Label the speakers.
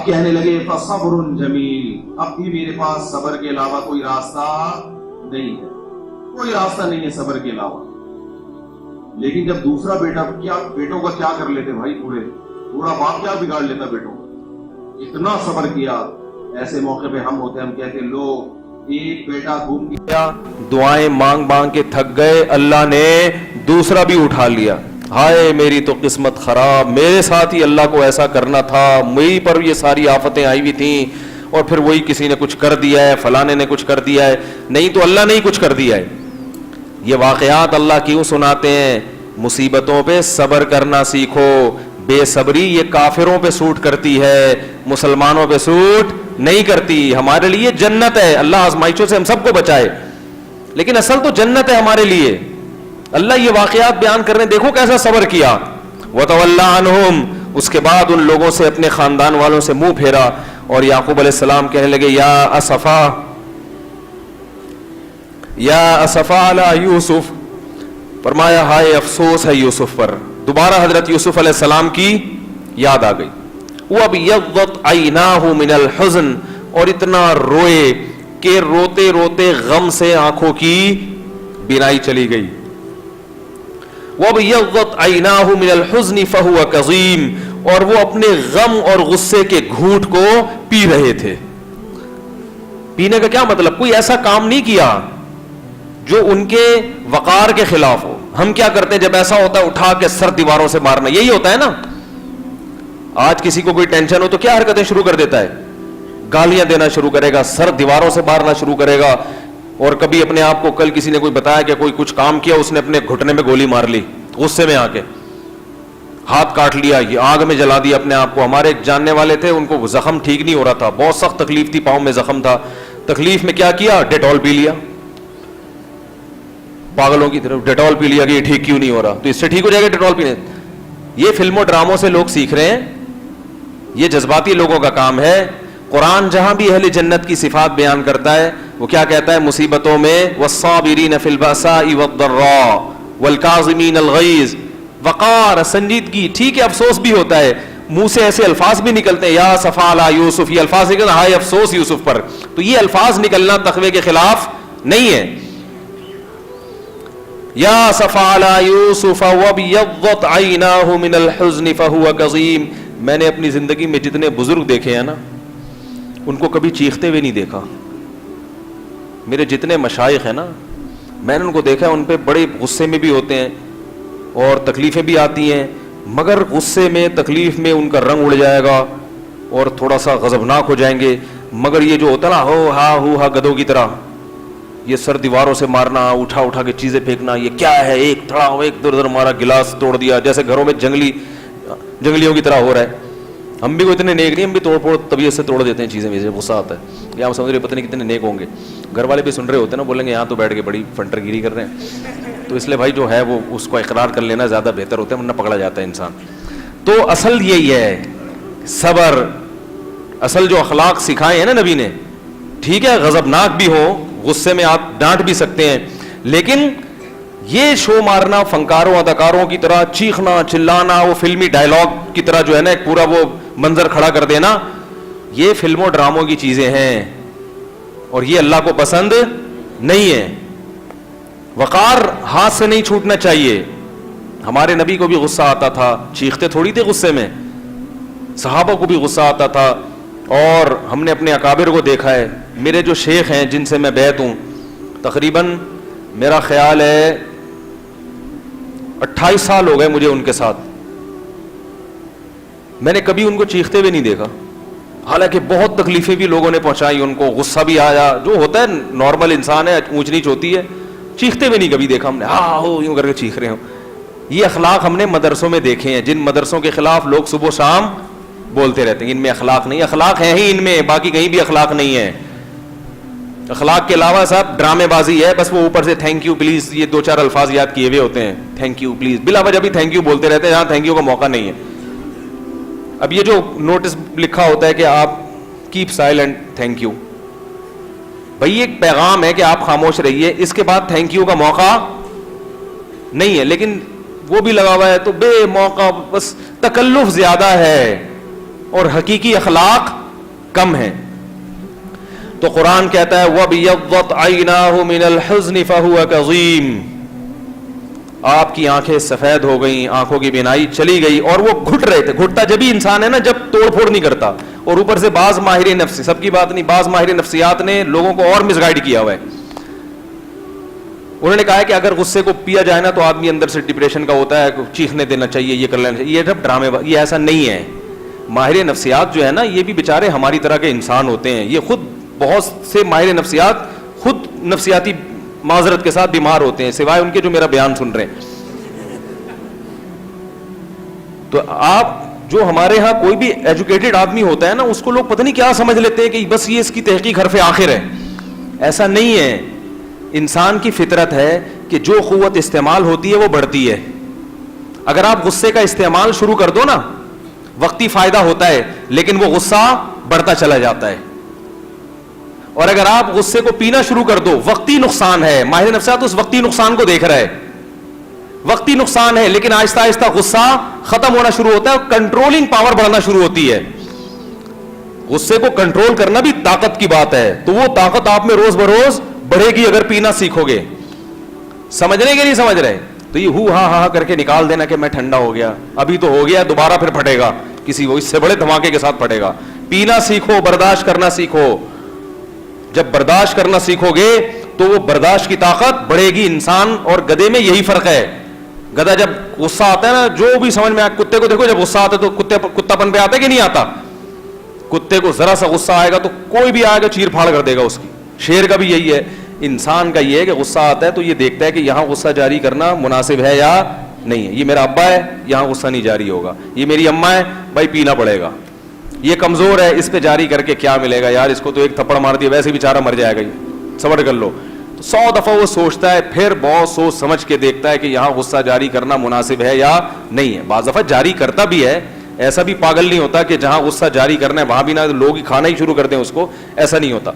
Speaker 1: اب کہنے لگے فصبر جمیل، اب بھی میرے پاس صبر کے علاوہ کوئی راستہ نہیں ہے، کوئی راستہ نہیں ہے صبر کے علاوہ۔ لیکن جب دوسرا بیٹا، کیا بیٹوں کا کیا کر لیتے بھائی، پورا باپ کیا بگاڑ لیتا بیٹوں کا، اتنا صبر کیا۔ ایسے موقع پہ ہم ہوتے ہیں، ہم کہتے ہیں لو ایک بیٹا گم گیا،
Speaker 2: دعائیں مانگ مانگ کے تھک گئے، اللہ نے دوسرا بھی اٹھا لیا، ہائے میری تو قسمت خراب، میرے ساتھ ہی اللہ کو ایسا کرنا تھا، میری پر یہ ساری آفتیں آئی ہوئی تھیں، اور پھر وہی کسی نے کچھ کر دیا ہے، فلانے نے کچھ کر دیا ہے۔ نہیں تو اللہ نے ہی کچھ کر دیا ہے۔ یہ واقعات اللہ کیوں سناتے ہیں؟ مصیبتوں پہ صبر کرنا سیکھو۔ بے صبری یہ کافروں پہ سوٹ کرتی ہے، مسلمانوں پہ سوٹ نہیں کرتی۔ ہمارے لیے جنت ہے، اللہ آزمائشوں سے ہم سب کو بچائے، لیکن اصل تو جنت ہے ہمارے لیے۔ اللہ یہ واقعات بیان کر رہے ہیں، دیکھو کیسا صبر کیا۔ وَتَوَلَّى عَنْهُمْ، اس کے بعد ان لوگوں سے، اپنے خاندان والوں سے منہ پھیرا، اور یعقوب علیہ السلام کہنے لگے یا اسفا علی یوسف، فرمایا ہائے افسوس ہے یوسف پر۔ دوبارہ حضرت یوسف علیہ السلام کی یاد آ گئی۔ وَابْيَضَّتْ عَيْنَاهُ مِنَ الْحُزْنِ، اور اتنا روئے کہ روتے روتے غم سے آنکھوں کی بینائی چلی گئی۔ وَابْيَضَّتْ عَيْنَاهُ مِنَ الْحُزْنِ فَهُوَ كَظِيمٌ، اور وہ اپنے غم اور غصے کے گھونٹ کو پی رہے تھے۔ پینے کا کیا مطلب؟ کوئی ایسا کام نہیں کیا جو ان کے وقار کے خلاف ہو۔ ہم کیا کرتے ہیں جب ایسا ہوتا ہے، اٹھا کے سر دیواروں سے مارنا، یہی ہوتا ہے نا۔ آج کسی کو کوئی ٹینشن ہو تو کیا حرکتیں شروع کر دیتا ہے؟ گالیاں دینا شروع کرے گا، سر دیواروں سے مارنا شروع کرے گا۔ اور کبھی اپنے آپ کو، کل کسی نے کوئی بتایا کہ کوئی کچھ کام کیا، اس نے اپنے گھٹنے میں گولی مار لی غصے میں آ کے، ہاتھ کاٹ لیا، یہ آگ میں جلا دیا اپنے آپ کو۔ ہمارے ایک جاننے والے تھے، ان کو زخم ٹھیک نہیں ہو رہا تھا، بہت سخت تکلیف تھی، پاؤں میں زخم تھا۔ تکلیف میں کیا کیا؟ ڈیٹول پی لیا، پاگلوں کی طرف ڈیٹول پی لیا کہ یہ ٹھیک کیوں نہیں ہو رہا، تو اس سے ٹھیک ہو جائے گا ڈیٹول پینے۔ یہ فلموں ڈراموں سے لوگ سیکھ رہے ہیں، یہ جذباتی لوگوں کا کام ہے۔ قرآن جہاں بھی اہل جنت کی صفات بیان کرتا ہے، وہ کیا کہتا ہے؟ مصیبتوں میں والصابرین فی البأساء والضراء والکاظمین الغیظ، وقار، سنجیدگی۔ ٹھیک ہے افسوس بھی ہوتا ہے، منہ سے ایسے الفاظ بھی نکلتے ہیں، یا اسفا علی یوسف، یہ الفاظ نکلنا، ہائے افسوس یوسف پر، تو یہ الفاظ نکلنا تقوی کے خلاف نہیں ہے۔ یا اسفا علی یوسف وابیضت عیناہ من الحزن فہو کظیم۔ میں نے اپنی زندگی میں جتنے بزرگ دیکھے ہیں نا، ان کو کبھی چیختے ہوئے نہیں دیکھا۔ میرے جتنے مشائخ ہیں نا، میں نے ان کو دیکھا ہے، ان پہ بڑے غصے میں بھی ہوتے ہیں اور تکلیفیں بھی آتی ہیں، مگر غصے میں، تکلیف میں ان کا رنگ اڑ جائے گا اور تھوڑا سا غضبناک ہو جائیں گے۔ مگر یہ جو ہوتا ہے نا، ہو ہا گدوں کی طرح، یہ سر دیواروں سے مارنا، اٹھا اٹھا کے چیزیں پھینکنا، یہ کیا ہے؟ ایک تھڑا ہو، ایک ادھر مارا، گلاس توڑ دیا، جیسے گھروں میں جنگلیوں کی طرح ہو رہا ہے۔ ہم بھی کوئی اتنے نیک نہیں، ہم بھی توڑ پھوڑ طبیعت سے توڑ دیتے ہیں چیزیں، مجھے غصہ آتا ہے، یا ہم سمجھ رہے پتہ نہیں کتنے نیک ہوں گے۔ گھر والے بھی سن رہے ہوتے ہیں نا، بولیں گے یہاں تو بیٹھ کے بڑی فنٹر گیری کر رہے ہیں، تو اس لیے بھائی جو ہے وہ اس کو اقرار کر لینا زیادہ بہتر ہوتا ہے، ورنہ پکڑا جاتا ہے انسان۔ تو اصل یہی ہے صبر، اصل جو اخلاق سکھائے ہیں نا نبی نے۔ ٹھیک ہے غضبناک بھی ہو، غصے میں آپ ڈانٹ بھی سکتے ہیں، لیکن یہ شو مارنا، فنکاروں اداکاروں کی طرح چیخنا چلانا، وہ فلمی ڈائلاگ کی طرح جو ہے نا ایک پورا وہ منظر کھڑا کر دینا، یہ فلموں ڈراموں کی چیزیں ہیں اور یہ اللہ کو پسند نہیں ہے۔ وقار ہاتھ سے نہیں چھوٹنا چاہیے۔ ہمارے نبی کو بھی غصہ آتا تھا، چیختے تھوڑی تھے غصے میں، صحابہ کو بھی غصہ آتا تھا، اور ہم نے اپنے اکابر کو دیکھا ہے۔ میرے جو شیخ ہیں جن سے میں بیعت ہوں، تقریباً میرا خیال ہے 28 سال ہو گئے مجھے ان کے ساتھ، میں نے کبھی ان کو چیختے ہوئے نہیں دیکھا، حالانکہ بہت تکلیفیں بھی لوگوں نے پہنچائی ان کو، غصہ بھی آیا، جو ہوتا ہے نارمل انسان ہے، اونچ نیچ ہوتی ہے، چیختے ہوئے نہیں کبھی دیکھا ہم نے، ہاں ہو یوں کر کے چیخ رہے ہوں۔ یہ اخلاق ہم نے مدرسوں میں دیکھے ہیں، جن مدرسوں کے خلاف لوگ صبح و شام بولتے رہتے ہیں ان میں اخلاق نہیں، اخلاق ہیں ہی ان میں، باقی کہیں بھی اخلاق نہیں ہے۔ اخلاق کے علاوہ صاحب ڈرامے بازی ہے، بس وہ اوپر سے تھینک یو پلیز، یہ 2-4 الفاظ یاد کیے ہوئے ہوتے ہیں، تھینک یو پلیز، بلا وجہ بھی تھینک یو بولتے رہتے ہیں جہاں تھینک یو کا موقع نہیں ہے۔ اب یہ جو نوٹس لکھا ہوتا ہے کہ آپ کیپ سائلنٹ تھینک یو، بھائی ایک پیغام ہے کہ آپ خاموش رہیے، اس کے بعد تھینک یو کا موقع نہیں ہے، لیکن وہ بھی لگا ہوا ہے، تو بے موقع، بس تکلف زیادہ ہے۔ اور حقیقی اخلاق کم ہیں. تو قرآن کہتا ہے وَبِيَضَّتْ عَيْنَاهُ مِنَ الْحُزْنِ فَهُوَ كَظِيمٌ, آپ کی آنکھیں سفید ہو گئیں, آنکھوں کی بینائی چلی گئی, اور وہ گھٹ رہے تھے. گھٹتا جبھی انسان ہے نا جب توڑ پھوڑ نہیں کرتا. اور اوپر سے بعض ماہر نفس, سب کی بات نہیں, بعض ماہر نفسیات نے لوگوں کو اور مس گائیڈ کیا ہوا ہے. انہوں نے کہا ہے کہ اگر غصے کو پیا جائے نا تو آدمی اندر سے ڈپریشن کا ہوتا ہے, چیخنے دینا چاہیے, یہ کر لینا چاہیے. یہ سب ڈرامے, یہ ایسا نہیں ہے. ماہر نفسیات جو ہے نا یہ بھی بیچارے ہماری طرح کے انسان ہوتے ہیں. یہ خود بہت سے ماہر نفسیات خود نفسیاتی معذرت کے ساتھ بیمار ہوتے ہیں, سوائے ان کے جو میرا بیان سن رہے ہیں. تو آپ جو ہمارے ہاں کوئی بھی ایجوکیٹڈ آدمی ہوتا ہے نا اس کو لوگ پتہ نہیں کیا سمجھ لیتے ہیں کہ بس یہ اس کی تحقیق حرف آخر ہے. ایسا نہیں ہے. انسان کی فطرت ہے کہ جو قوت استعمال ہوتی ہے وہ بڑھتی ہے. اگر آپ غصے کا استعمال شروع کر دو نا وقتی فائدہ ہوتا ہے, لیکن وہ غصہ بڑھتا چلا جاتا ہے. اور اگر آپ غصے کو پینا شروع کر دو وقتی نقصان ہے. ماہر نفسیات اس وقتی نقصان کو دیکھ رہا ہے, وقتی نقصان ہے, لیکن آہستہ آہستہ غصہ ختم ہونا شروع ہوتا ہے اور کنٹرولنگ پاور بڑھنا شروع ہوتی ہے. غصے کو کنٹرول کرنا بھی طاقت کی بات ہے, تو وہ طاقت آپ میں روز بروز بڑھے گی اگر پینا سیکھو گے. سمجھ رہے کہ نہیں سمجھ رہے؟ تو یہ ہو ہاں ہاں کر کے نکال دینا کہ میں ٹھنڈا ہو گیا, ابھی تو ہو گیا, دوبارہ پھر پھٹے گا کسی کو, اس سے بڑے دھماکے کے ساتھ پھٹے گا. پینا سیکھو, برداشت کرنا سیکھو. جب برداشت کرنا سیکھو گے تو وہ برداشت کی طاقت بڑھے گی. انسان اور گدھے میں یہی فرق ہے. گدھا جب غصہ آتا ہے نا, جو بھی سمجھ میں آئے, کتے کو دیکھو جب غصہ آتا ہے تو کتا پن پہ آتا ہے کہ نہیں آتا؟ کتے کو ذرا سا غصہ آئے گا تو کوئی بھی آئے گا چیر پھاڑ کر دے گا اس کی. شیر کا بھی یہی ہے. انسان کا یہ ہے کہ غصہ آتا ہے تو یہ دیکھتا ہے کہ یہاں غصہ جاری کرنا مناسب ہے یا نہیں ہے. یہ میرا ابا ہے, یہاں غصہ نہیں جاری ہوگا. یہ میری اماں ہے, بھائی پینا پڑے گا. یہ کمزور ہے, اس پہ جاری کر کے کیا ملے گا یار, اس کو تو ایک تھپڑ مار دیا ویسے بیچارہ مر جائے گا, صبر کر لو. 100 دفعہ وہ سوچتا ہے, پھر بہت سوچ سمجھ کے دیکھتا ہے کہ یہاں غصہ جاری کرنا مناسب ہے یا نہیں ہے. بعض دفعہ جاری کرتا بھی ہے, ایسا بھی پاگل نہیں ہوتا کہ جہاں غصہ جاری کرنا ہے وہاں بھی نہ لوگ ہی کھانا ہی شروع کر دیں اس کو, ایسا نہیں ہوتا.